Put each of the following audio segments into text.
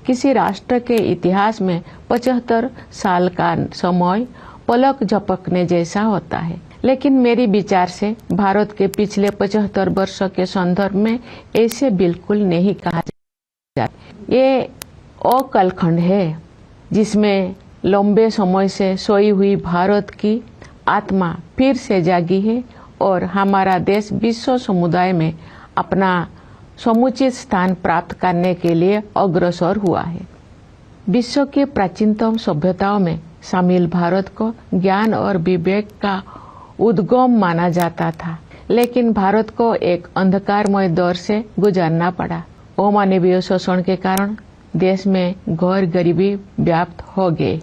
किसी राष्ट्र के इतिहास में 75 साल का समय पलक झपकने जैसा होता है, लेकिन मेरी विचार से भारत के पिछले 75 वर्ष के संदर्भ में ऐसे बिल्कुल नहीं कहा जाता। ये अकालखंड है जिसमें लंबे समय से सोई हुई भारत की आत्मा फिर से जागी है और हमारा देश विश्व समुदाय में अपना समुचित स्थान प्राप्त करने के लिए अग्रसर हुआ है। विश्व के प्राचीनतम सभ्यताओं में शामिल भारत को ज्ञान और विवेक का उद्गम माना जाता था, लेकिन भारत को एक अंधकारमय दौर से गुजरना पड़ा। अमानवीय शोषण के कारण देश में घोर गरीबी व्याप्त हो गई।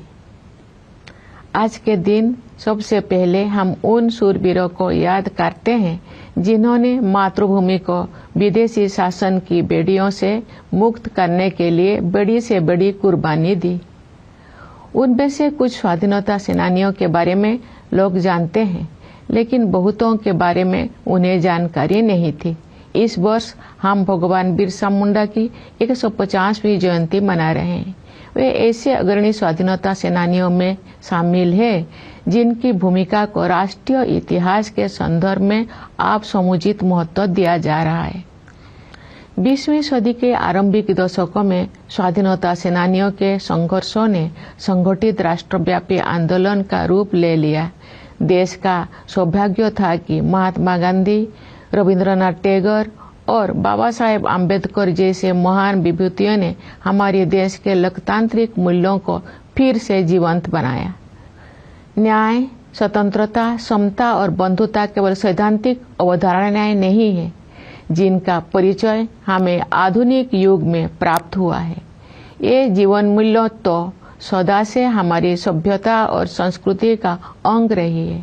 आज के दिन सबसे पहले हम उन शूरवीरों को याद करते हैं जिन्होंने मातृभूमि को विदेशी शासन की बेड़ियों से मुक्त करने के लिए बड़ी से बड़ी कुर्बानी दी। उनमें से कुछ स्वाधीनता सेनानियों के बारे में लोग जानते हैं, लेकिन बहुतों के बारे में उन्हें जानकारी नहीं थी। इस वर्ष हम भगवान बिरसा मुंडा की 150वीं जयंती मना रहे हैं। वे ऐसे अग्रणी स्वाधीनता सेनानियों में शामिल हैं जिनकी भूमिका को राष्ट्रीय इतिहास के संदर्भ में आप समुचित महत्व दिया जा रहा है। 20वीं सदी के आरंभिक दशकों में स्वाधीनता सेनानियों के संघर्षों ने संगठित राष्ट्रव्यापी आंदोलन का रूप ले लिया। देश का सौभाग्य था कि महात्मा गांधी, रविंद्रनाथ टैगोर और बाबा साहेब आम्बेडकर जैसे महान विभूतियों ने हमारे देश के लोकतांत्रिक मूल्यों को फिर से जीवंत बनाया। न्याय, स्वतंत्रता, समता और बंधुता केवल सैद्धांतिक अवधारणाएं नहीं है जिनका परिचय हमें आधुनिक युग में प्राप्त हुआ है। ये जीवन मूल्य तो सदा से हमारी सभ्यता और संस्कृति का अंग रही है।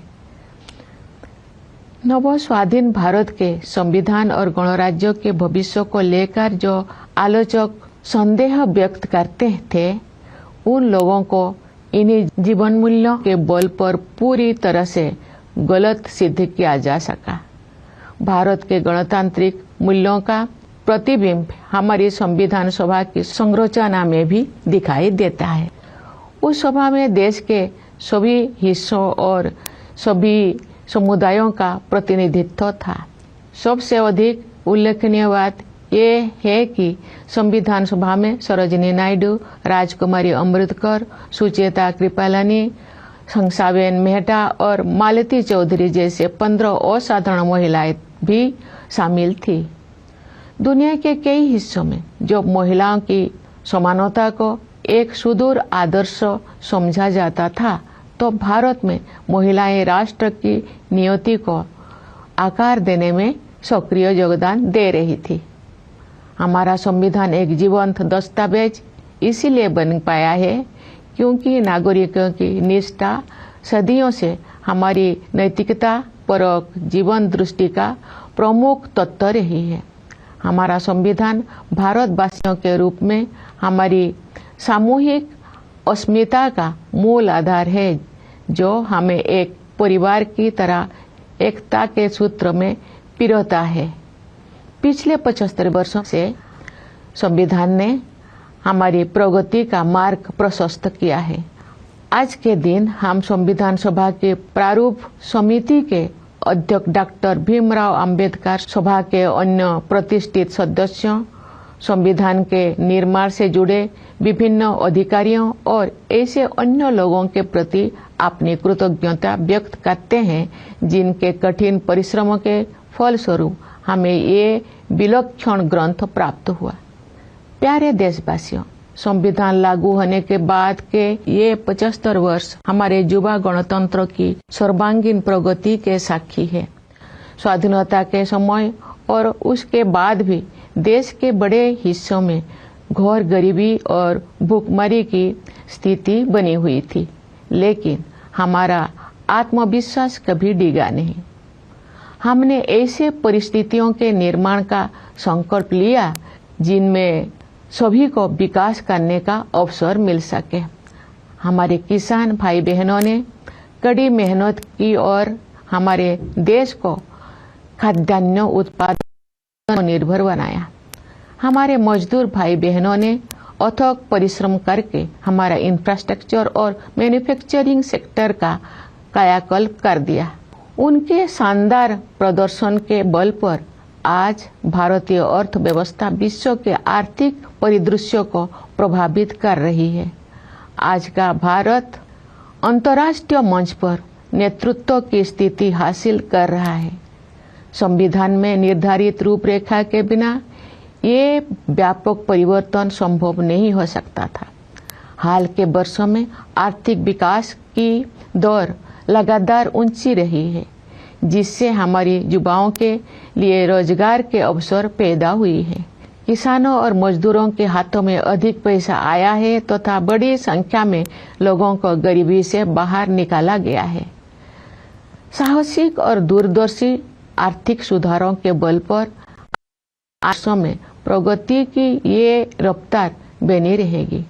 नव स्वाधीन भारत के संविधान और गणराज्य के भविष्य को लेकर जो आलोचक संदेह व्यक्त करते थे, उन लोगों को इन्हीं जीवन मूल्यों के बल पर पूरी तरह से गलत सिद्ध किया जा सका। भारत के गणतांत्रिक मूल्यों का प्रतिबिंब हमारी संविधान सभा की संरचना में भी दिखाई देता है। उस सभा में देश के सभी हिस्सों और सभी समुदायों का प्रतिनिधित्व था। सबसे अधिक उल्लेखनीय बात ये है कि संविधान सभा में सरोजिनी नायडू, राजकुमारी अमृतकर, सुचेता कृपलानी, हंसाबेन मेहता और मालती चौधरी जैसे 15 असाधारण महिलाएं भी शामिल थी। दुनिया के कई हिस्सों में जो महिलाओं की समानता को एक सुदूर आदर्श समझा जाता था, तो भारत में महिलाएं राष्ट्र की नियति को आकार देने में सक्रिय योगदान दे रही थी। हमारा संविधान एक जीवंत दस्तावेज इसीलिए बन पाया है क्योंकि नागरिकों की निष्ठा सदियों से हमारी नैतिकता परक जीवन दृष्टि का प्रमुख तत्व रही है। हमारा संविधान भारतवासियों के रूप में हमारी सामूहिक अस्मिता का मूल आधार है, जो हमें एक परिवार की तरह एकता के सूत्र में पिरोता है। पिछले 75 वर्षों से संविधान ने हमारी प्रगति का मार्ग प्रशस्त किया है। आज के दिन हम संविधान सभा के प्रारूप समिति के अध्यक्ष डॉक्टर भीमराव अंबेडकर, सभा के अन्य प्रतिष्ठित सदस्यों, संविधान के निर्माण से जुड़े विभिन्न अधिकारियों और ऐसे अन्य लोगों के प्रति अपनी कृतज्ञता व्यक्त करते हैं जिनके कठिन परिश्रमों के फलस्वरूप हमें ये विलक्षण ग्रंथ प्राप्त हुआ। प्यारे देशवासियों, संविधान लागू होने के बाद के ये 75 वर्ष हमारे युवा गणतंत्र की सर्वांगीण प्रगति के साक्षी है। स्वाधीनता के समय और उसके बाद भी देश के बड़े हिस्सों में घोर गरीबी और भूखमरी की स्थिति बनी हुई थी, लेकिन हमारा आत्मविश्वास कभी डिगा नहीं। हमने ऐसे परिस्थितियों के निर्माण का संकल्प लिया जिनमें सभी को विकास करने का अवसर मिल सके। हमारे किसान भाई बहनों ने कड़ी मेहनत की और हमारे देश को खाद्यान्न उत्पादन निर्भर बनाया। हमारे मजदूर भाई बहनों ने अथक परिश्रम करके हमारा इंफ्रास्ट्रक्चर और मैन्युफैक्चरिंग सेक्टर का कायाकल्प कर दिया। उनके शानदार प्रदर्शन के बल पर आज भारतीय अर्थव्यवस्था विश्व के आर्थिक परिदृश्य को प्रभावित कर रही है। आज का भारत अंतर्राष्ट्रीय मंच पर नेतृत्व की स्थिति हासिल कर रहा है। संविधान में निर्धारित रूपरेखा के बिना ये व्यापक परिवर्तन संभव नहीं हो सकता था। हाल के वर्षों में आर्थिक विकास की दर लगातार ऊंची रही है, जिससे हमारे युवाओं के लिए रोजगार के अवसर पैदा हुई है। किसानों और मजदूरों के हाथों में अधिक पैसा आया है तथा बड़ी संख्या में लोगों को गरीबी से बाहर निकाला गया है। साहसिक और दूरदर्शी आर्थिक सुधारों के बल पर वर्षों में प्रगति की ये रफ्तार बनी रहेगी।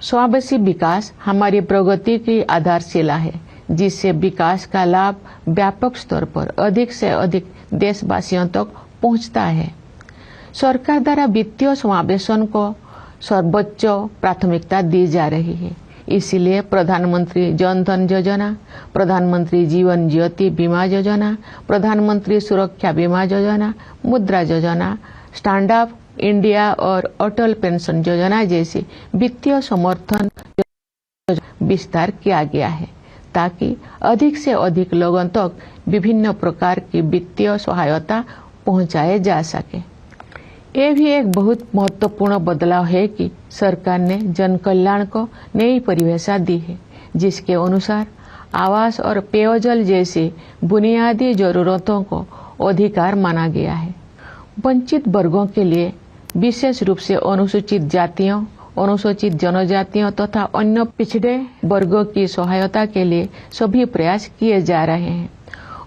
समावेशी विकास हमारी प्रगति की आधारशिला है, जिससे विकास का लाभ व्यापक स्तर पर अधिक से अधिक देशवासियों तक पहुंचता है। सरकार द्वारा वित्तीय समावेशन को सर्वोच्च प्राथमिकता दी जा रही है। इसलिए प्रधानमंत्री जन धन योजना, प्रधानमंत्री जीवन ज्योति बीमा योजना, प्रधानमंत्री सुरक्षा बीमा योजना, मुद्रा योजना, स्टैंड अप इंडिया और अटल पेंशन योजना जैसी वित्तीय समर्थन विस्तार किया गया है, ताकि अधिक से अधिक लोगों तक विभिन्न प्रकार की वित्तीय सहायता पहुंचाए जा सके। ये भी एक बहुत महत्वपूर्ण बदलाव है कि सरकार ने जन कल्याण को नई परिभाषा दी है, जिसके अनुसार आवास और पेयजल जैसी बुनियादी जरूरतों को अधिकार माना गया है। वंचित वर्गों के लिए, विशेष रूप से अनुसूचित जातियों, अनुसूचित जनजातियों तथा अन्य पिछड़े वर्गों की सहायता के लिए सभी प्रयास किए जा रहे हैं।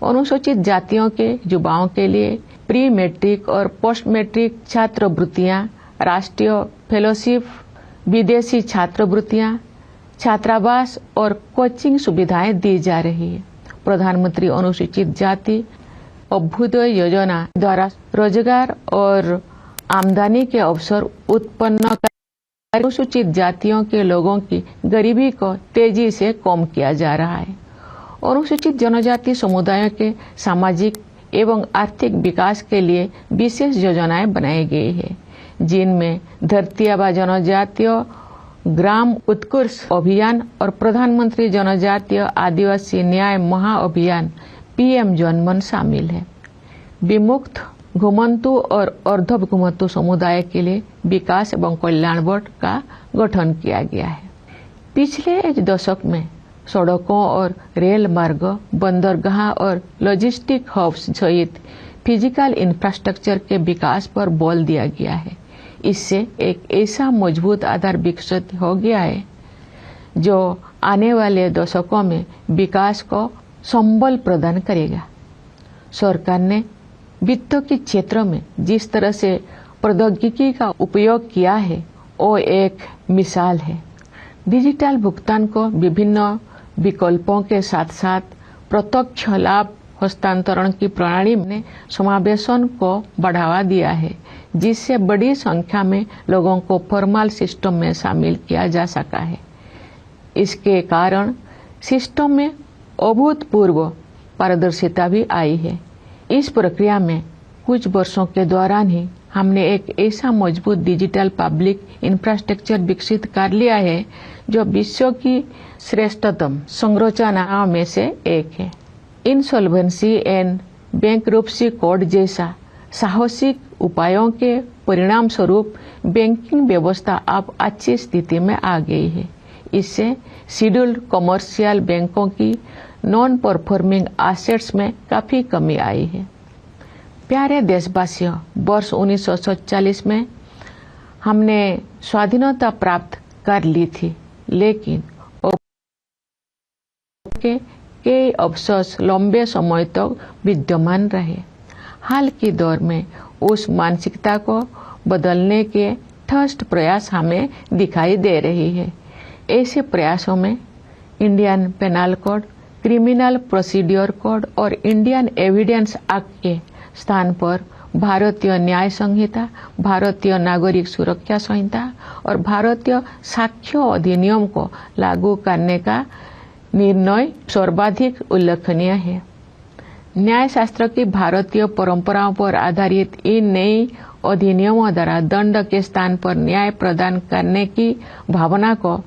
अनुसूचित जातियों के युवाओं के लिए प्री मैट्रिक और पोस्ट मैट्रिक छात्रवृत्तियां, राष्ट्रीय फेलोशिप, विदेशी छात्रवृत्तियां, छात्रावास और कोचिंग सुविधाएं दी जा रही है। प्रधानमंत्री अनुसूचित जाति अभ्युदय योजना द्वारा रोजगार और आमदनी के अवसर उत्पन्न कर अनुसूचित जातियों के लोगों की गरीबी को तेजी से कम किया जा रहा है। अनुसूचित जनजाति समुदायों के सामाजिक एवं आर्थिक विकास के लिए विशेष योजनाएं बनाई गई है, जिनमें धरती आबा जनजातीय ग्राम उत्कर्ष अभियान और प्रधानमंत्री जनजातीय आदिवासी न्याय महाअभियान पीएम जनमन शामिल है। विमुक्त, घुमंतु और अर्ध घुमंतु समुदाय के लिए विकास एवं कल्याण बोर्ड का गठन किया गया है। पिछले एक दशक में सड़कों और रेल मार्ग, बंदरगाह और लॉजिस्टिक हब्स सहित फिजिकल इंफ्रास्ट्रक्चर के विकास पर बल दिया गया है। इससे एक ऐसा मजबूत आधार विकसित हो गया है जो आने वाले दशकों में विकास को संबल प्रदान करेगा। सरकार ने वित्त के क्षेत्र में जिस तरह से प्रौद्योगिकी का उपयोग किया है, वो एक मिसाल है। डिजिटल भुगतान को विभिन्न विकल्पों के साथ साथ प्रत्यक्ष लाभ हस्तांतरण की प्रणाली ने समावेशन को बढ़ावा दिया है, जिससे बड़ी संख्या में लोगों को फॉर्मल सिस्टम में शामिल किया जा सका है। इसके कारण सिस्टम में अभूतपूर्व पारदर्शिता भी आई है। इस प्रक्रिया में कुछ वर्षों के दौरान ही हमने एक ऐसा मजबूत डिजिटल पब्लिक इंफ्रास्ट्रक्चर विकसित कर लिया है जो विश्व की श्रेष्ठतम संरचनाओं में से एक है। इंसॉल्वेंसी एंड बैंकरप्सी कोड जैसा साहसिक उपायों के परिणाम स्वरूप बैंकिंग व्यवस्था अब अच्छी स्थिति में आ गई है। इससे शेड्यूल्ड कमर्शियल बैंकों की नॉन परफॉर्मिंग एसेट्स में काफी कमी आई है। प्यारे देशवासियों, वर्ष 1947 में हमने स्वाधीनता प्राप्त कर ली थी, लेकिन कई अफसोस लंबे समय तक विद्यमान रहे। हाल के दौर में उस मानसिकता को बदलने के ठोस प्रयास हमें दिखाई दे रही है। ऐसे प्रयासों में Indian Penal Code, criminal procedure code और इंडियन एविडेंस एक्ट के स्थान पर भारतीय न्याय संहिता, भारतीय नागरिक सुरक्षा संहिता और भारतीय साक्ष्य अधिनियम को लागू करने का निर्णय सर्वाधिक उल्लेखनीय है। न्याय शास्त्र की भारतीय परंपराओं पर आधारित इन नई अधिनियमों द्वारा दंड के स्थान पर न्याय प्रदान करने की भावना को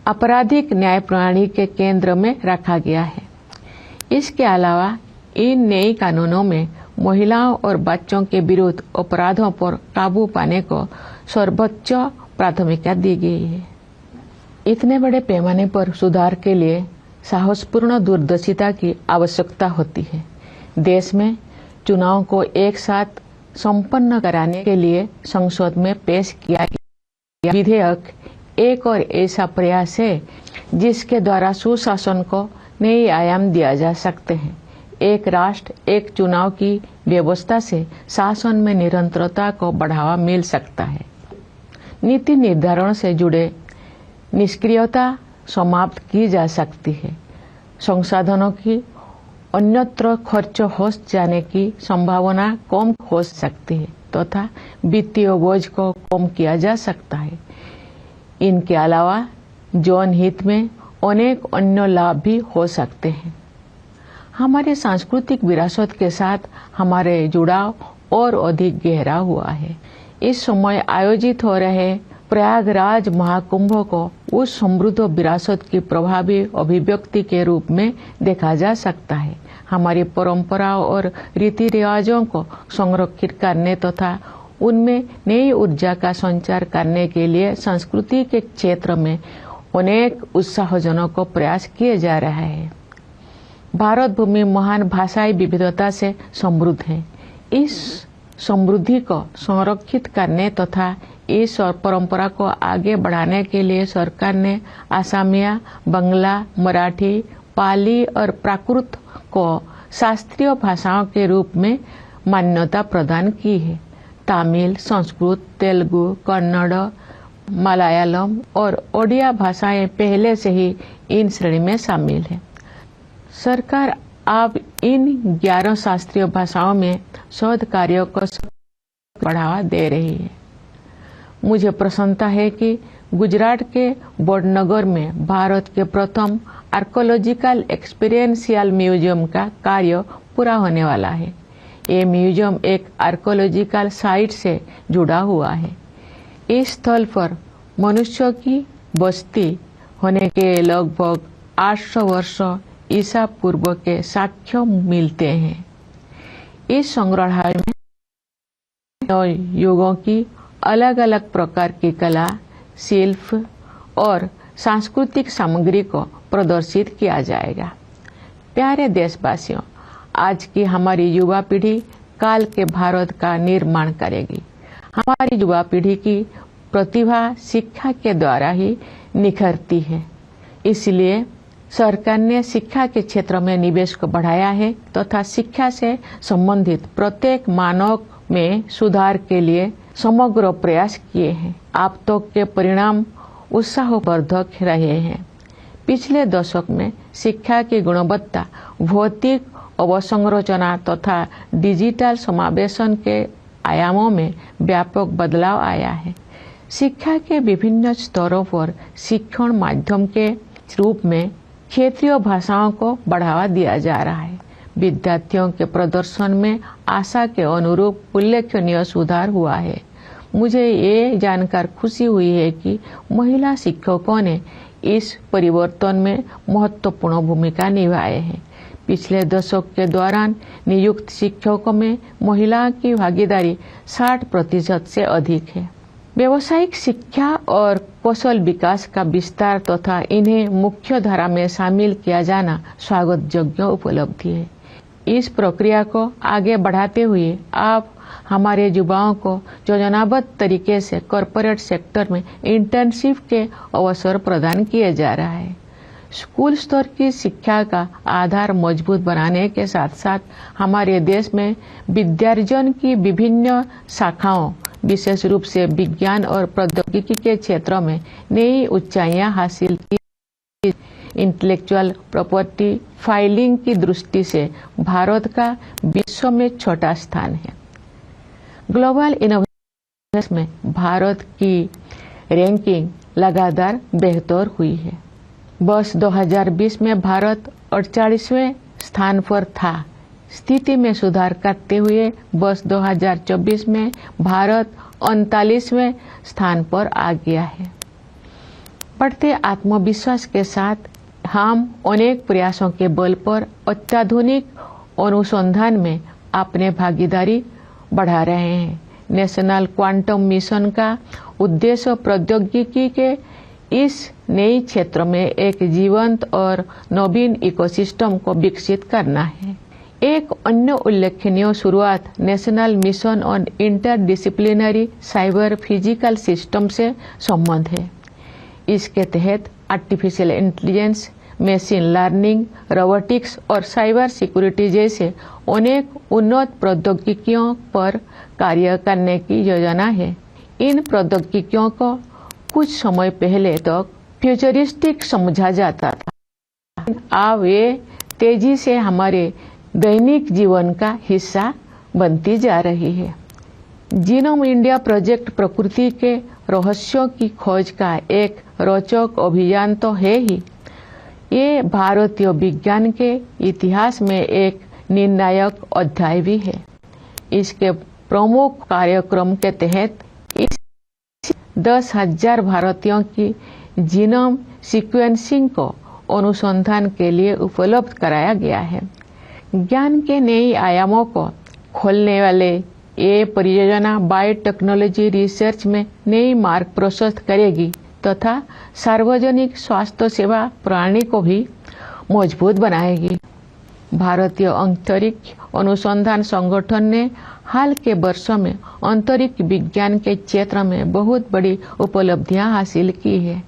आपराधिक न्याय प्रणाली के केंद्र में रखा गया है। इसके अलावा इन नए कानूनों में महिलाओं और बच्चों के विरुद्ध अपराधों पर काबू पाने को सर्वोच्च प्राथमिकता दी गई है। इतने बड़े पैमाने पर सुधार के लिए साहसपूर्ण दूरदर्शिता की आवश्यकता होती है। देश में चुनाव को एक साथ संपन्न कराने के लिए संसद में पेश किया गया विधेयक एक और ऐसा प्रयास है जिसके द्वारा सुशासन को नए आयाम दिया जा सकते हैं। एक राष्ट्र एक चुनाव की व्यवस्था से शासन में निरंतरता को बढ़ावा मिल सकता है। नीति निर्धारण से जुड़े निष्क्रियता समाप्त की जा सकती है। संसाधनों की अन्यत्र खर्च हो जाने की संभावना कम हो सकती है तथा वित्तीय बोझ को कम किया जा सकता है। इनके अलावा जन हित में अनेक अन्य लाभ भी हो सकते हैं। हमारे सांस्कृतिक विरासत के साथ हमारे जुड़ाव और अधिक गहरा हुआ है। इस समय आयोजित हो रहे प्रयागराज महाकुंभ को उस समृद्ध विरासत की प्रभावी अभिव्यक्ति के रूप में देखा जा सकता है। हमारी परंपराओं और रीति रिवाजों को संरक्षित करने तथा उनमें नई ऊर्जा का संचार करने के लिए संस्कृति के क्षेत्र में अनेक उत्साहजनक प्रयास किए जा रहे हैं। भारत भूमि महान भाषाई विविधता से समृद्ध है। इस समृद्धि को संरक्षित करने तथा इस और परंपरा को आगे बढ़ाने के लिए सरकार ने असमिया, बंगला, मराठी, पाली और प्राकृत को शास्त्रीय भाषाओं के रूप में मान्यता प्रदान की है। तमिल, संस्कृत, तेलुगु, कन्नड़, मलयालम और ओडिया भाषाएं पहले से ही इन श्रेणी में शामिल है। सरकार अब इन 11 शास्त्रीय भाषाओं में शोध कार्यों को बढ़ावा दे रही है। मुझे प्रसन्नता है कि गुजरात के वडनगर में भारत के प्रथम आर्कोलॉजिकल एक्सपीरियंशियल म्यूजियम का कार्य पूरा होने वाला है। ये म्यूजियम एक आर्कोलॉजिकल साइट से जुड़ा हुआ है। इस स्थल पर मनुष्यों की बस्ती होने के लगभग 800 वर्ष ईसा पूर्व के साक्ष्य मिलते हैं। इस संग्रहालय में युगों की अलग अलग प्रकार की कला, शिल्प और सांस्कृतिक सामग्री को प्रदर्शित किया जाएगा। प्यारे देशवासियों, आज की हमारी युवा पीढ़ी काल के भारत का निर्माण करेगी। हमारी युवा पीढ़ी की प्रतिभा शिक्षा के द्वारा ही निखरती है। इसलिए सरकार ने शिक्षा के क्षेत्र में निवेश को बढ़ाया है तथा शिक्षा से संबंधित प्रत्येक मानव में सुधार के लिए समग्र प्रयास किए हैं। अब तक के परिणाम उत्साहवर्धक रहे हैं। पिछले दशक में शिक्षा की गुणवत्ता, भौतिक अवसंरचना तथा डिजिटल समावेशन के आयामों में व्यापक बदलाव आया है। शिक्षा के विभिन्न स्तरों पर शिक्षण माध्यम के रूप में क्षेत्रीय भाषाओं को बढ़ावा दिया जा रहा है। विद्यार्थियों के प्रदर्शन में आशा के अनुरूप उल्लेखनीय सुधार हुआ है। मुझे ये जानकर खुशी हुई है कि महिला शिक्षकों ने इस परिवर्तन में महत्वपूर्ण भूमिका निभाई है। पिछले दशक के दौरान नियुक्त शिक्षकों में महिलाओं की भागीदारी 60% से अधिक है। व्यावसायिक शिक्षा और कौशल विकास का विस्तार तथा इन्हें मुख्य धारा में शामिल किया जाना स्वागत योग्य उपलब्धि है। इस प्रक्रिया को आगे बढ़ाते हुए आप हमारे युवाओं को योजनाबद्ध तरीके से कॉरपोरेट सेक्टर में इंटर्नशिप के अवसर प्रदान किए जा रहा है। स्कूल स्तर की शिक्षा का आधार मजबूत बनाने के साथ साथ हमारे देश में विद्यार्जन की विभिन्न शाखाओं, विशेष रूप से विज्ञान और प्रौद्योगिकी के क्षेत्रों में नई ऊंचाइयां हासिल की। इंटेलेक्चुअल प्रॉपर्टी फाइलिंग की दृष्टि से भारत का विश्व में छोटा स्थान है। ग्लोबल इनोवेशन में भारत की रैंकिंग लगातार बेहतर हुई है। वर्ष 2020 में भारत 48वें स्थान पर था। स्थिति में सुधार करते हुए वर्ष 2024 में भारत 39वें स्थान पर आ गया है। बढ़ते आत्मविश्वास के साथ हम अनेक प्रयासों के बल पर अत्याधुनिक अनुसंधान में अपने भागीदारी बढ़ा रहे हैं। नेशनल क्वांटम मिशन का उद्देश्य प्रौद्योगिकी के इस नए क्षेत्र में एक जीवंत और नवीन इकोसिस्टम को विकसित करना है। एक अन्य उल्लेखनीय शुरुआत national mission on interdisciplinary cyber physical system से संबंध है। इसके तहत artificial intelligence, machine learning, robotics और साइबर सिक्योरिटी जैसे अनेक उन्नत प्रौद्योगिकियों पर कार्य करने की योजना है। इन प्रौद्योगिकियों को कुछ समय पहले तक फ्यूचरिस्टिक समझा जाता था, अब ये तेजी से हमारे दैनिक जीवन का हिस्सा बनती जा रही है। जीनोम इंडिया प्रोजेक्ट प्रकृति के रहस्यों की खोज का एक रोचक अभियान तो है ही, ये भारतीय विज्ञान के इतिहास में एक निर्णायक अध्याय भी है। इसके प्रमुख कार्यक्रम के तहत इस 10,000 भारतीयों की जीनोम सीक्वेंसिंग को अनुसंधान के लिए उपलब्ध कराया गया है। ज्ञान के नए आयामों को खोलने वाले ये परियोजना बायोटेक्नोलॉजी रिसर्च में नई मार्ग प्रशस्त करेगी तथा सार्वजनिक स्वास्थ्य सेवा प्रणाली को भी मजबूत बनाएगी। भारतीय अंतरिक्ष अनुसंधान संगठन ने हाल के वर्षों में अंतरिक्ष विज्ञान के क्षेत्र में बहुत बड़ी उपलब्धियां हासिल की है।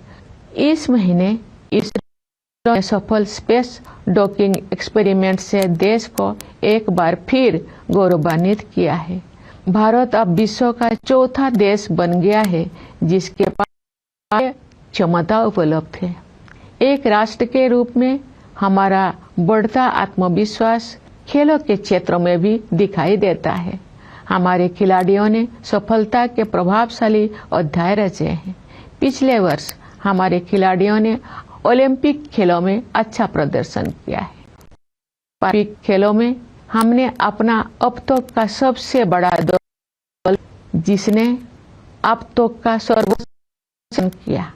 इस महीने इसरो ने सफल स्पेस डॉकिंग एक्सपेरिमेंट से देश को एक बार फिर गौरवान्वित किया है। भारत अब विश्व का चौथा देश बन गया है जिसके पास क्षमता उपलब्ध है। एक राष्ट्र के रूप में हमारा बढ़ता आत्मविश्वास खेलों के क्षेत्र में भी दिखाई देता है। हमारे खिलाड़ियों ने सफलता के प्रभावशाली अध्याय रचे हैं। पिछले वर्ष हमारे खिलाड़ियों ने ओलंपिक खेलों में अच्छा प्रदर्शन किया है। ओलंपिक खेलों में हमने अपना अब तक का सबसे बड़ा दल जिसने अब तक का सर्वोच्च किया।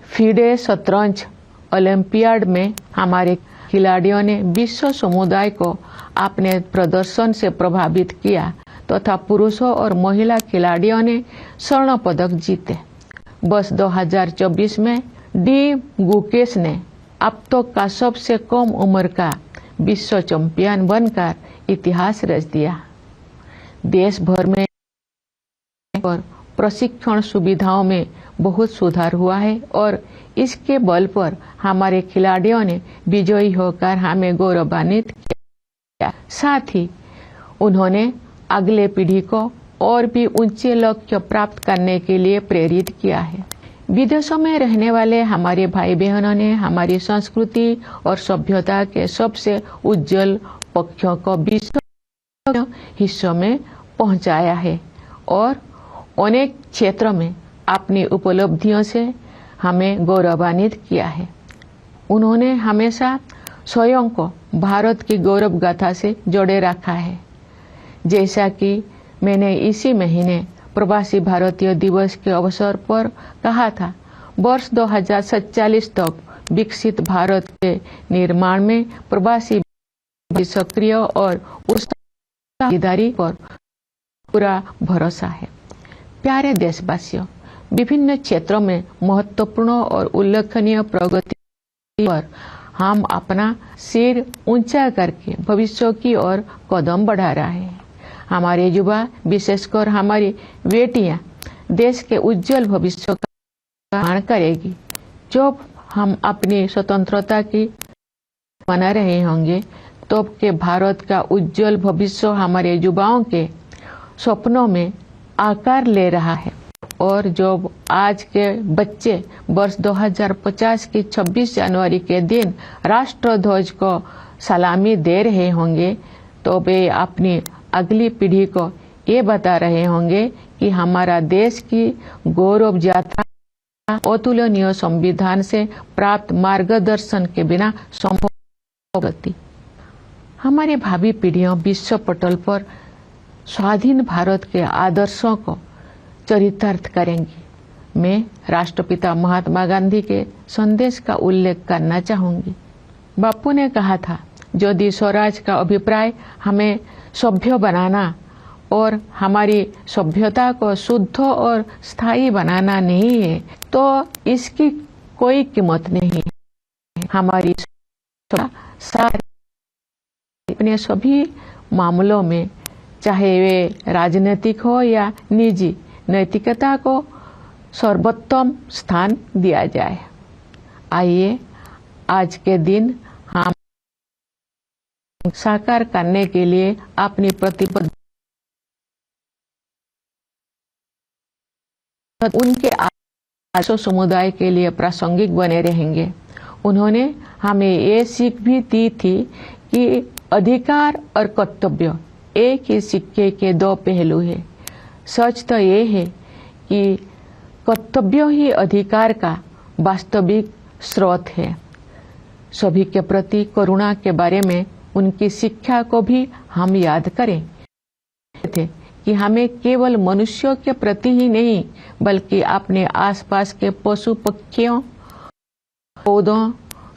फीडे शतरंज ओलंपियाड में हमारे खिलाड़ियों ने विश्व समुदाय को अपने प्रदर्शन से प्रभावित किया तथा पुरुषों और महिला खिलाड़ियों ने स्वर्ण पदक जीते। वर्ष 2024 में डी गुकेश ने अब तक का सबसे कम उम्र का विश्व चैंपियन बनकर इतिहास रच दिया। देश भर में और प्रशिक्षण सुविधाओं में बहुत सुधार हुआ है और इसके बल पर हमारे खिलाड़ियों ने विजयी होकर हमें गौरवान्वित किया। साथ ही उन्होंने अगले पीढ़ी को और भी ऊंचे लक्ष्य प्राप्त करने के लिए प्रेरित किया है। विदेशों में रहने वाले हमारे भाई बहनों ने हमारी संस्कृति और सभ्यता के सबसे उज्जवल पक्षों को विश्व हिस्सों में पहुंचाया है और अनेक क्षेत्रों में अपनी उपलब्धियों से हमें गौरवान्वित किया है। उन्होंने हमेशा स्वयं को भारत की गौरव गाथा से जोड़े रखा है। जैसा कि मैंने इसी महीने प्रवासी भारतीय दिवस के अवसर पर कहा था, वर्ष 2047 तक विकसित भारत के निर्माण में प्रवासी सक्रिय और उस भागीदारी पर पूरा भरोसा है। प्यारे देशवासियों, विभिन्न क्षेत्रों में महत्वपूर्ण और उल्लेखनीय प्रगति पर हम अपना सिर ऊंचा करके भविष्य की ओर कदम बढ़ा रहे हैं। हमारे युवा, विशेषकर हमारी बेटियां, देश के उज्जवल भविष्य का निर्माण करेगी। जब हम अपनी स्वतंत्रता की मना रहे होंगे तब के भारत का उज्जवल भविष्य हमारे युवाओं के सपनों में आकार ले रहा है और जब आज के बच्चे वर्ष 2050 की 26 जनवरी के दिन राष्ट्र ध्वज को सलामी दे रहे होंगे तो वे अपनी अगली पीढ़ी को ये बता रहे होंगे कि हमारा देश की गौरव यात्रा अतुलनीय संविधान से प्राप्त मार्गदर्शन के बिना संभव होती। हमारी भावी पीढ़ियां विश्व पटल पर स्वाधीन भारत के आदर्शों को चरितार्थ करेंगी। मैं राष्ट्रपिता महात्मा गांधी के संदेश का उल्लेख करना चाहूंगी। बापू ने कहा था, यदि स्वराज का अभिप्राय हमें सभ्य बनाना और हमारी सभ्यता को शुद्ध और स्थायी बनाना नहीं है तो इसकी कोई कीमत नहीं है। हमारी सारी अपने सभी मामलों में, चाहे वे राजनीतिक हो या निजी, नैतिकता को सर्वोत्तम स्थान दिया जाए। आइए आज के दिन हम साकार करने के लिए अपनी प्रतिबद्धता उनके आदर्शों समुदाय के लिए प्रासंगिक बने रहेंगे। उन्होंने हमें ये सीख भी दी थी कि अधिकार और कर्तव्य एक ही सिक्के के दो पहलू हैं। सच तो ये है कि कर्तव्य ही अधिकार का वास्तविक स्रोत है। सभी के प्रति करुणा के बारे में उनकी शिक्षा को भी हम याद करें थे कि हमें केवल मनुष्यों के प्रति ही नहीं बल्कि अपने आसपास के पशु पक्षियों, पौधों,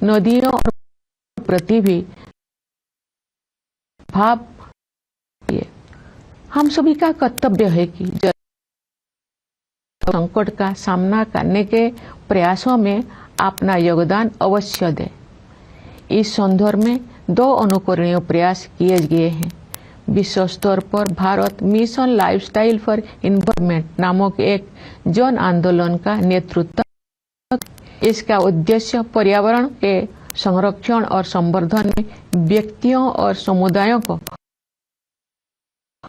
नदियों और प्रति भी भाव। हम सभी का कर्तव्य है कि संकट का सामना करने के प्रयासों में अपना योगदान अवश्य दें। इस संदर्भ में 2 अनुकरणीय प्रयास किए गए हैं। विश्व स्तर पर Bharat mission lifestyle for environment नामक एक जन आंदोलन का नेतृत्व। इसका उद्देश्य पर्यावरण के संरक्षण और संवर्धन में व्यक्तियों और समुदायों को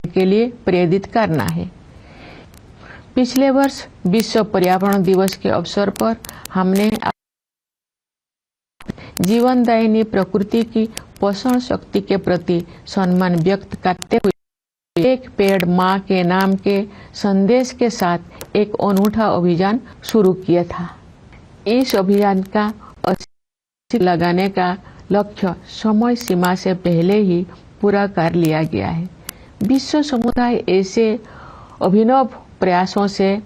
के लिए प्रेरित करना है। पिछले वर्ष विश्व पर्यावरण दिवस के अवसर पर हमने जीवनदायिनी प्रकृति की पोषण शक्ति के प्रति सम्मान व्यक्त करते हुए एक पेड़ माँ के नाम के संदेश के साथ एक अनूठा अभियान शुरू किया था। इस अभियान का लगाने का लक्ष्य समय सीमा से पहले ही पूरा कर लिया गया है। विश्व समुदाय ऐसे अभिनव प्रयासों से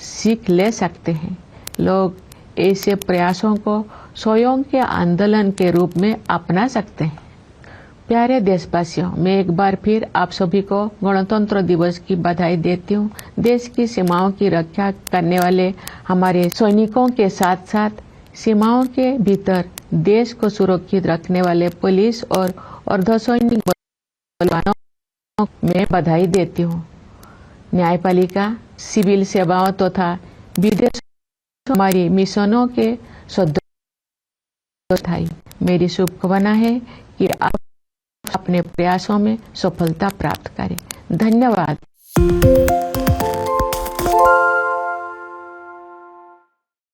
सीख ले सकते हैं। लोग ऐसे प्रयासों को स्वयं के आंदोलन के रूप में अपना सकते हैं। प्यारे देशवासियों, मैं एक बार फिर आप सभी को गणतंत्र दिवस की बधाई देती हूँ। देश की सीमाओं की रक्षा करने वाले हमारे सैनिकों के साथ साथ सीमाओं के भीतर देश को सुरक्षित रखने वाले पुलिस और अर्धसैनिक बलों में बधाई देती हूँ। न्यायपालिका, सिविल सेवाओं तथा विदेश हमारी मिशनों के सदस्य। मेरी शुभकामना है कि आप अपने प्रयासों में सफलता प्राप्त करें। धन्यवाद।